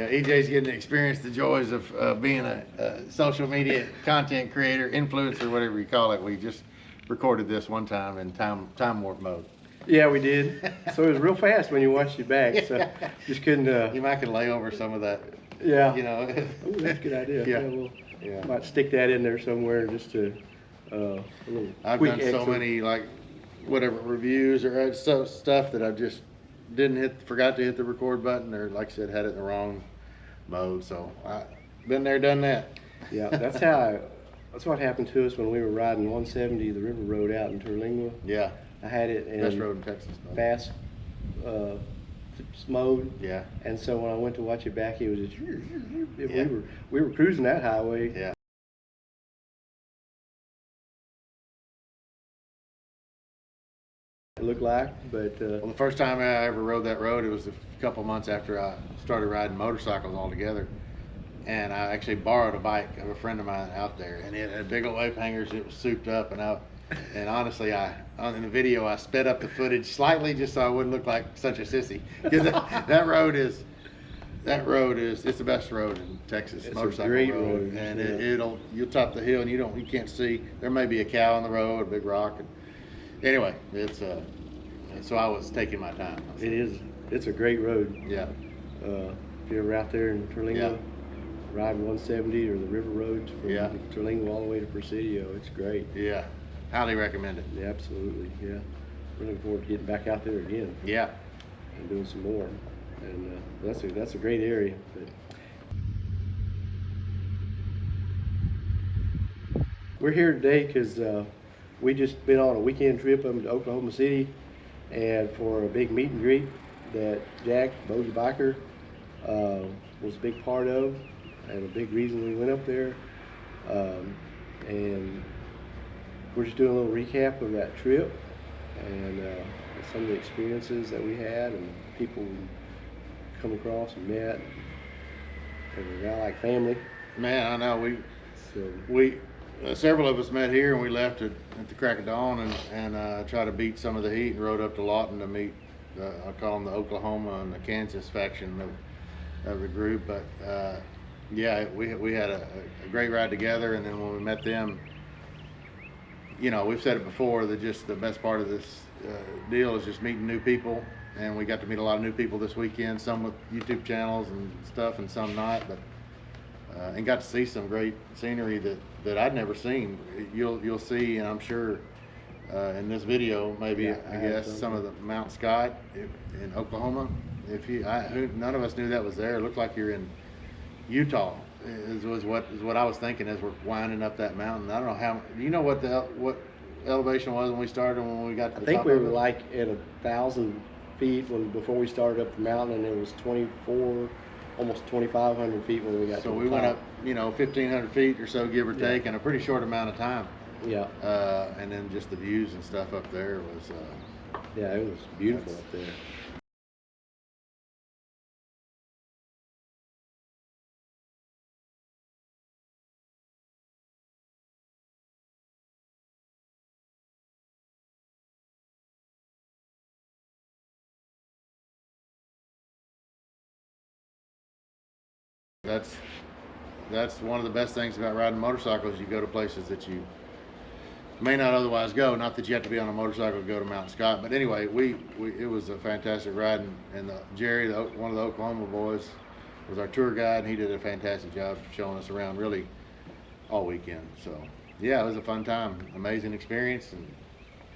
Yeah, EJ's getting to experience the joys of being a social media content creator, influencer, whatever you call it. We just recorded this one time in time warp mode. Yeah, we did. So it was real fast when you watched it back. So just couldn't. You might can lay over some of that. Yeah. You know. Ooh, that's a good idea. Yeah. We'll might stick that in there somewhere just to a little. I've done so many like whatever reviews or stuff that I just forgot to hit the record button, or like I said, had it in the wrong mode. So I been there, done that. Yeah, that's what happened to us when we were riding 170 the river road out in Terlingua. Yeah. I had it in Best road in Texas. fast mode. Yeah. And so when I went to watch it back, it was just Yeah. we were cruising that highway. Yeah. It looked like, but Well, the first time I ever rode that road, it was a couple months after I started riding motorcycles altogether. And I actually borrowed a bike of a friend of mine out there, and it had big old wave hangers. It was souped up, and honestly, in the video, I sped up the footage slightly just so I wouldn't look like such a sissy. Because that road is, it's the best road in Texas, it's motorcycle a great road. And you'll top the hill and you can't see. There may be a cow on the road, a big rock. Anyway, so I was taking my time. It's a great road. Yeah. If you're ever out there in Terlingua, Yeah. ride 170 or the river roads from Yeah. Terlingua all the way to Presidio. It's great. Yeah. Highly recommend it. Yeah, absolutely. Yeah. We're looking forward to getting back out there again Yeah. and doing some more. And that's a great area. But we're here today because we just been on a weekend trip up to Oklahoma City, and for a big meet and greet that Jack, Bogey Biker, was a big part of, and a big reason we went up there. And we're just doing a little recap of that trip and some of the experiences that we had and people we come across and met. And we got like family. Man, I know we several of us met here, and we left at the crack of dawn and tried to beat some of the heat and rode up to Lawton to meet I call them the Oklahoma and the Kansas faction of the group. But yeah, we had a great ride together, and then when we met them, you know, we've said it before that just the best part of this deal is just meeting new people, and we got to meet a lot of new people this weekend, some with YouTube channels and stuff and some not, but and got to see some great scenery that I'd never seen. You'll see, and I'm sure in this video maybe, Yeah, I guess some of the Mount Scott in Oklahoma. None of us knew that was there. It looked like you're in Utah. Was what I was thinking as we're winding up that mountain. I don't know how. Do you know what elevation was when we started, when we got to the top? I think we were like at 1,000 feet before we started up the mountain, and it was 24, almost 2,500 feet when we got to the top. So we went up, 1,500 feet or so, give or take, in a pretty short amount of time. Yeah. And then just the views and stuff up there was. Yeah, it was beautiful up there. That's one of the best things about riding motorcycles. You go to places that you may not otherwise go. Not that you have to be on a motorcycle to go to Mount Scott, but anyway, it was a fantastic ride, and Jerry, one of the Oklahoma boys, was our tour guide, and he did a fantastic job showing us around really all weekend. So yeah, it was a fun time, amazing experience, and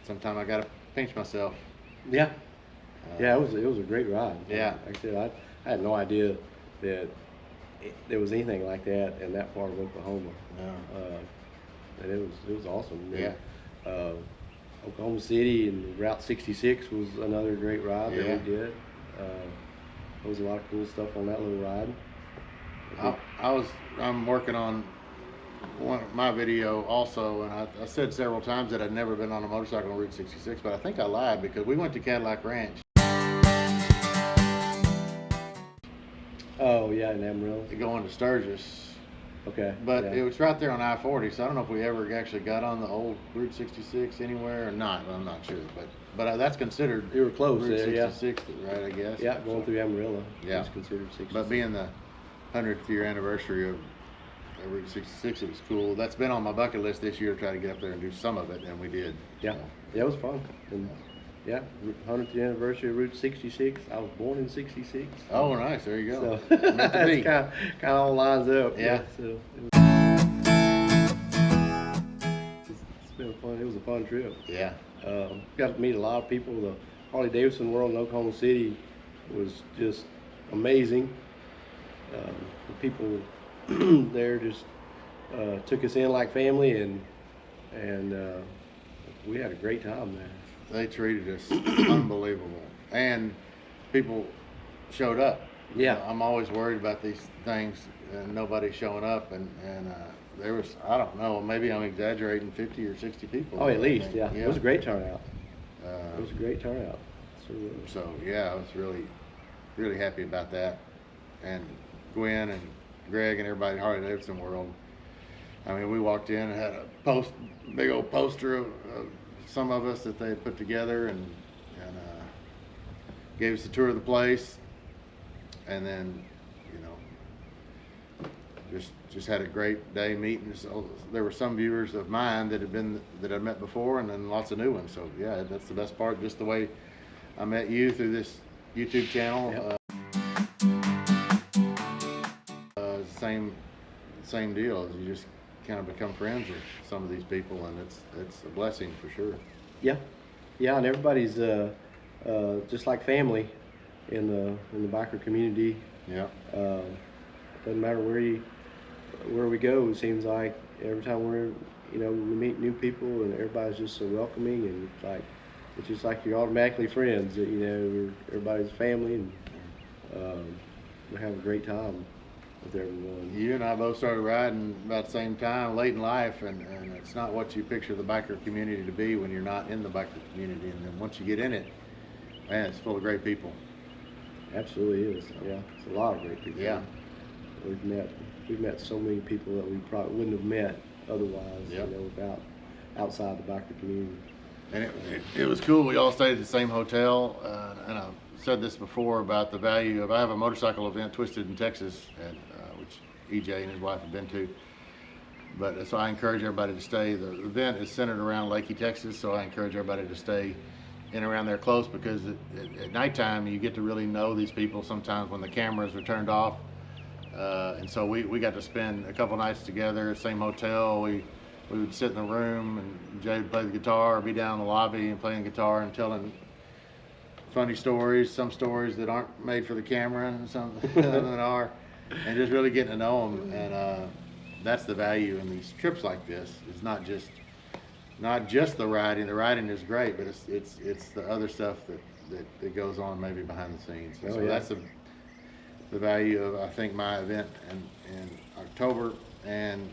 sometime I got to pinch myself. Yeah. Yeah, it was a great ride. Yeah. Like I said, I had no idea that there was anything like that in that part of Oklahoma. Yeah. And it was awesome. Yeah. Oklahoma City and Route 66 was another great ride that we did. There was a lot of cool stuff on that little ride. I'm working on my video also, and I said several times that I'd never been on a motorcycle on Route 66, but I think I lied because we went to Cadillac Ranch. Oh yeah, in Amarillo. Going to Sturgis. Okay. But yeah. it was right there on I-40, so I don't know if we ever actually got on the old Route 66 anywhere or not. I'm not sure, but that's considered. You were close Route there, 66, yeah. right? I guess. Yeah, going through Amarillo. Yeah. It's considered 66. But being 100th year anniversary of Route 66. It was cool. That's been on my bucket list this year to try to get up there and do some of it, and we did. Yeah, So, yeah, it was fun. And yeah, 100th anniversary of Route 66. I was born in '66. oh, nice. There you go. So Meant to be. it's kind of all lines up. Yeah. So it's been fun. It was a fun trip. Yeah. Got to meet a lot of people. The Harley Davidson world in Oklahoma City was just amazing. The people there just took us in like family, and we had a great time there. They treated us unbelievable, and people showed up. Yeah. I'm always worried about these things and nobody showing up, and there was, I don't know, maybe I'm exaggerating, 50 or 60 people. Oh, at least, yeah. It was a great turnout. Uh, It was a great turnout. So yeah, I was really happy about that, and Gwen and Greg and everybody in Harley Davidson world. I mean, we walked in and had a big old poster of some of us that they had put together, and gave us a tour of the place, and then, you know, just had a great day meeting. So there were some viewers of mine that I'd met before, and then lots of new ones. So yeah, that's the best part. Just the way I met you through this YouTube channel. Yep. Same deal. You just kind of become friends with some of these people, and it's a blessing for sure. Yeah, yeah, and everybody's just like family in the biker community. Yeah. Doesn't matter where we go. It seems like every time we meet new people, and everybody's just so welcoming, and it's just like you're automatically friends. Everybody's family, and we have a great time with everyone. You and I both started riding about the same time, late in life, and it's not what you picture the biker community to be when you're not in the biker community. And then once you get in it, man, it's full of great people. Absolutely is. Yeah, it's a lot of great people. Yeah. We've met so many people that we probably wouldn't have met otherwise. Yep. Without outside the biker community. And it was cool. We all stayed at the same hotel, and I've said this before about the value of, I have a motorcycle event, Twisted in Texas, which EJ and his wife have been to. But so I encourage everybody to stay. The event is centered around Lakey, Texas, so I encourage everybody to stay in around there close, because at nighttime you get to really know these people sometimes when the cameras are turned off. And so we got to spend a couple nights together, same hotel. We would sit in the room, and Jay would play the guitar, or be down in the lobby and playing guitar and telling funny stories, some stories that aren't made for the camera, and some that are, and just really getting to know them. And that's the value in these trips like this. It's not just the riding. The riding is great, but it's the other stuff that goes on maybe behind the scenes. And so that's the value of, I think, my event in October, and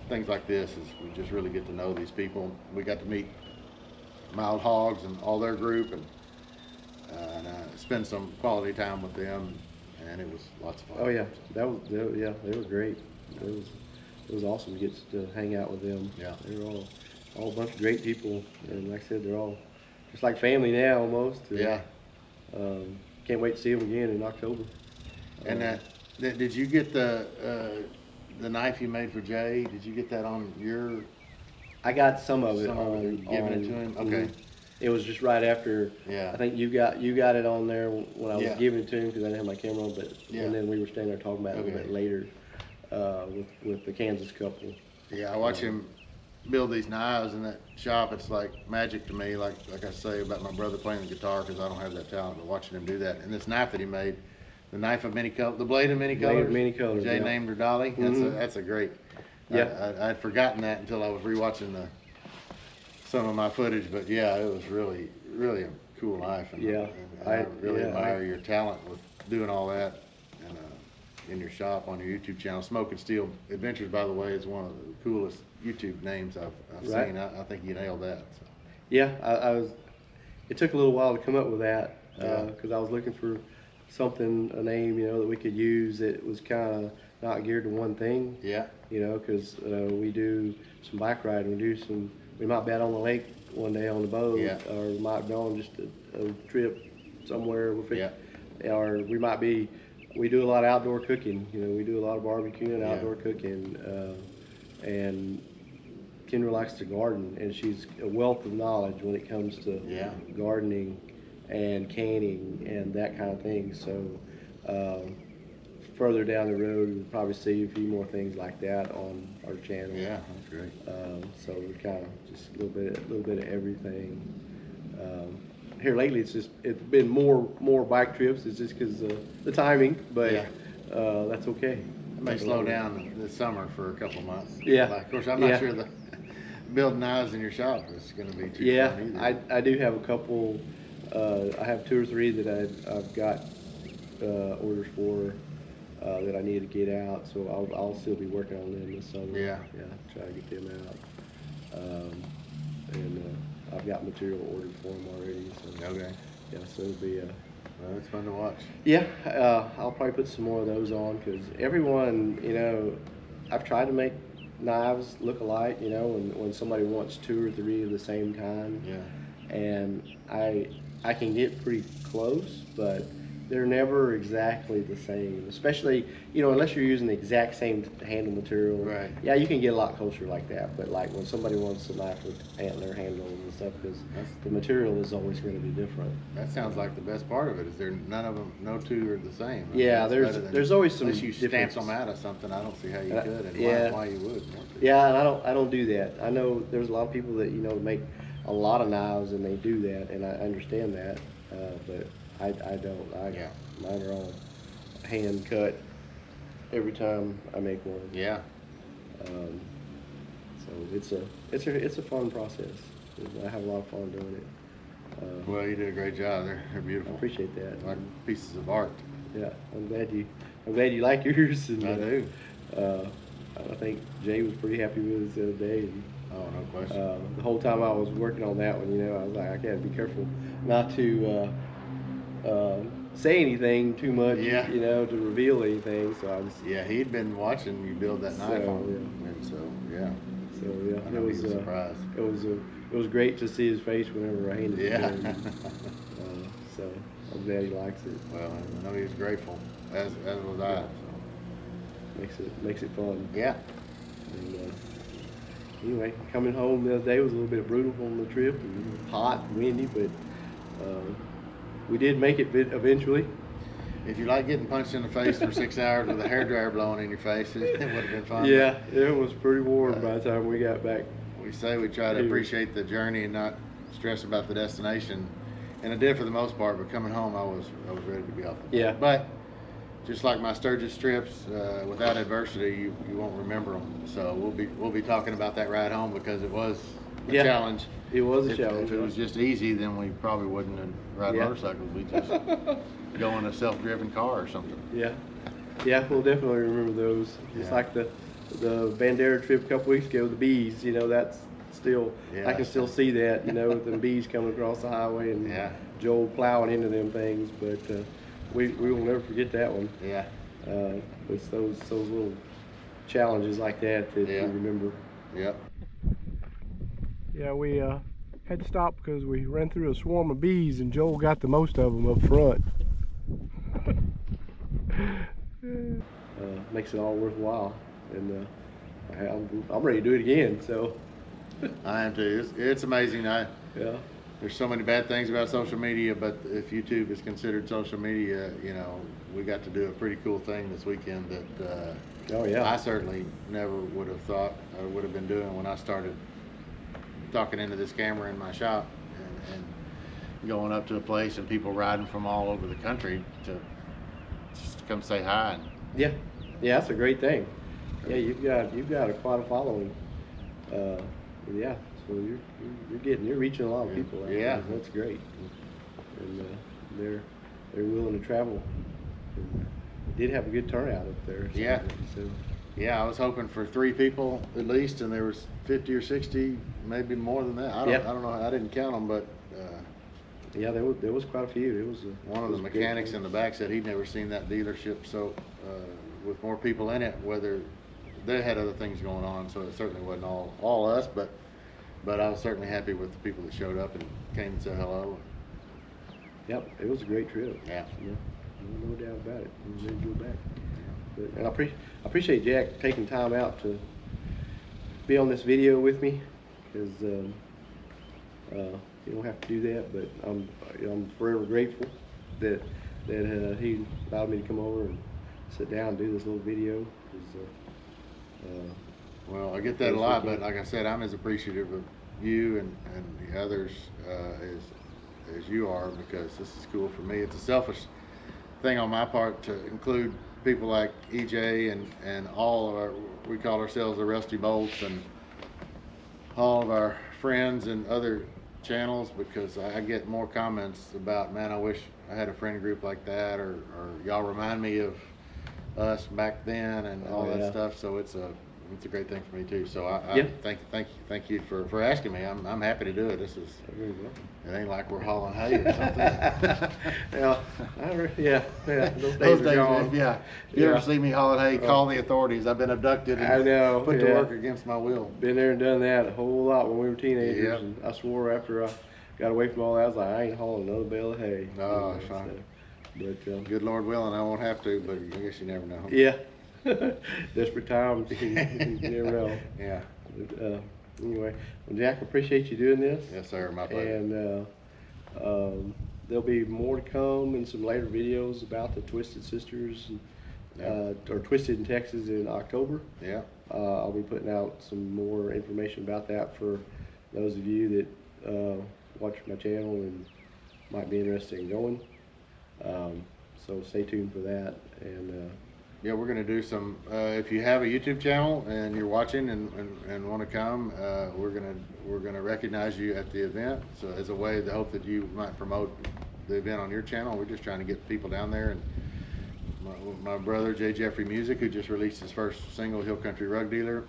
things like this is we just really get to know these people. We got to meet Mild Hogs and all their group, and spend some quality time with them, and it was lots of fun. Oh yeah, they were great. It was awesome to get to hang out with them. Yeah. They were all a bunch of great people, and like I said, they're all just like family now almost. Yeah. Can't wait to see them again in October. And did you get the knife you made for Jay? Did you get that on your? I got some of it giving it to him. Okay. It was just right after. Yeah. I think you got it on there when I was Yeah. giving it to him, because I didn't have my camera on. But Yeah. and then we were standing there talking about it a Okay. little bit later with the Kansas couple. Yeah, I watch him build these knives in that shop. It's like magic to me. Like I say about my brother playing the guitar, because I don't have that talent, but watching him do that. And this knife that he made, the knife of many colors, the blade of many colors. Many colors. Jay yeah. named her Dolly. That's a great. Yeah. I'd forgotten that until I was rewatching some of my footage. But yeah, it was really a cool knife. And, Yeah. and I really admire your talent with doing all that. And in your shop, on your YouTube channel. Smoke and Steel Adventures, by the way, is one of the coolest YouTube names I've Right. seen. I think you nailed that. So. Yeah, I was. It took a little while to come up with that, Yeah. because I was looking for a name, that we could use that was kind of not geared to one thing. Yeah. Because we do some bike riding. We might be out on the lake one day on the boat, Yeah. or we might be on just a trip somewhere. Yeah. Or we might be we do a lot of outdoor cooking. You know, we do a lot of barbecuing, Yeah. outdoor cooking, and Kendra likes to garden, and she's a wealth of knowledge when it comes to Yeah. gardening and canning and that kind of thing. So further down the road, we'll probably see a few more things like that on our channel. Yeah, that's great. So we kind of just a little bit of everything. Here lately, it's been more bike trips. It's just because the timing, but Yeah. that's okay. It may slow down this summer for a couple of months. Yeah. Like, of course, I'm not Yeah. sure the building knives in your shop is going to be too Yeah, fun either. I do have a couple. I have 2 or 3 that I've got orders for that I need to get out. So I'll still be working on them this summer. Yeah. Try to get them out. And I've got material ordered for them already. So Okay. yeah, so it'll be Well, it's fun to watch. yeah. I'll probably put some more of those on because everyone, you know, I've tried to make knives look alike. You know, when somebody wants 2 or 3 of the same kind. Yeah. And I can get pretty close, but they're never exactly the same. Especially, you know, unless you're using the exact same handle material. Right. Yeah, you can get a lot closer like that. But like when somebody wants a knife with antler handles and stuff, because the material is always going to be different. That sounds like the best part of it. Is there none of them? No two are the same. I mean, Yeah, that's better than- there's always some unless you stamped differences. them out of something. I don't see how you could, and yeah. why you would. Yeah, and I don't do that. I know there's a lot of people that, you know, make a lot of knives and they do that, and I understand that, but I don't. Yeah. Mine are all hand cut every time I make one. Yeah. So it's a fun process. I have a lot of fun doing it. Well, you did a great job. They're I beautiful. appreciate that. Like pieces of art. Yeah, I'm glad you like yours. And, I do. I think Jay was pretty happy with us the other day. And, Oh, no question. the whole time I was working on that one, you know, I was like, I gotta be careful not to say anything too much, Yeah. you know, to reveal anything. So I just, Yeah, he'd been watching you build that knife So, on, and so yeah. so yeah, I know he was surprised. it was great to see his face whenever I handed it Yeah. to him. So I'm glad he likes it. Well, I know he was grateful, as was I. So. Makes it fun. Yeah. And, anyway, coming home the other day was a little bit brutal on the trip, and hot and windy, but we did make it eventually. If you like getting punched in the face for 6 hours with a hairdryer blowing in your face, it would have been fun. Yeah, it was pretty warm by the time we got back. We say we try to appreciate the journey and not stress about the destination, and I did for the most part. But coming home, I was ready to be off. Yeah. But just like my Sturgis trips, without adversity, you won't remember them. So we'll be talking about that ride home because it was a challenge. It was a challenge. If it was just easy, then we probably wouldn't have ride motorcycles. We just go in a self-driven car or something. Yeah, we'll definitely remember those. It's like the Bandera trip a couple weeks ago, the bees. You know, that's still I can still see that. You know, with the bees coming across the highway and Joel plowing into them things. But we will never forget that one. Yeah. It's those little challenges like that we remember. Yep. Yeah, we had to stop because we ran through a swarm of bees and Joel got the most of them up front. Makes it all worthwhile, and I'm ready to do it again. So I am too. It's amazing. There's so many bad things about social media, but if YouTube is considered social media, you know, we got to do a pretty cool thing this weekend that I certainly never would have thought I would have been doing when I started talking into this camera in my shop and going up to a place and people riding from all over the country to just come say hi. Yeah, that's a great thing. Yeah, you've got quite a following. Yeah, so you're reaching a lot of people. Yeah, that's great. And they're willing to travel. And did have a good turnout up there. Yeah. So. Yeah, I was hoping for 3 people at least, and there was 50 or 60, maybe more than that. I don't know. I didn't count them, but yeah, there was quite a few. It was one of the mechanics in the back said he'd never seen that dealership so with more people in it. Whether they had other things going on, so it certainly wasn't all us, but I was certainly happy with the people that showed up and came and said hello. Yep, it was a great trip. Yeah. No doubt about it. We're ready to go back. But, and I appreciate Jack taking time out to be on this video with me, because you don't have to do that, but I'm forever grateful that he allowed me to come over and sit down and do this little video. Well, I get that a lot, but like I said, I'm as appreciative of you and the others as you are, because this is cool for me. It's a selfish thing on my part to include people like EJ and all of our, we call ourselves the Rusty Bolts, and all of our friends and other channels, because I get more comments about, man, I wish I had a friend group like that, or y'all remind me of us back then and all that stuff. So it's a great thing for me too. So I thank you for asking me. I'm happy to do it. This is, it ain't like we're hauling hay or something. Yeah, those days are gone. Yeah. If you ever see me hauling hay, call the authorities. I've been abducted and put to work against my will. Been there and done that a whole lot when we were teenagers. And I swore after I got away from all that, I was like, I ain't hauling another bale of hay. No, it's fine. But good Lord willing, I won't have to, but I guess you never know. Yeah. Desperate times, you never know. Yeah. But, anyway, well, Jack, appreciate you doing this. Yes, sir. My pleasure. And there'll be more to come in some later videos about the Twisted Sisters, or Twisted in Texas in October. Yeah. I'll be putting out some more information about that for those of you that watch my channel and might be interested in going. So stay tuned for that. And yeah, we're going to do some, if you have a YouTube channel and you're watching and want to come, we're going to recognize you at the event. So as a way to hope that you might promote the event on your channel. We're just trying to get people down there. And my brother, J. Jeffrey Music, who just released his first single, Hill Country Rug Dealer,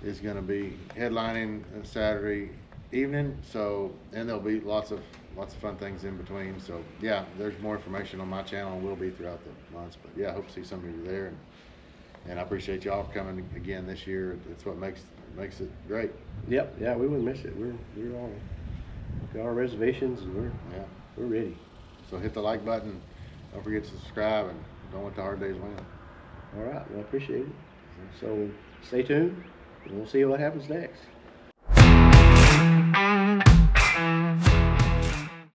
is going to be headlining Saturday evening. So, and there'll be lots of fun things in between. So yeah, there's more information on my channel and will be throughout the months. But yeah, I hope to see some of you there, and I appreciate y'all coming again this year. It's what makes it great. Yep, yeah, we wouldn't miss it. We're all got our reservations, and we're ready. So hit the like button. Don't forget to subscribe, and don't let the hard days win. All right, well, I appreciate it. So stay tuned, and we'll see what happens next.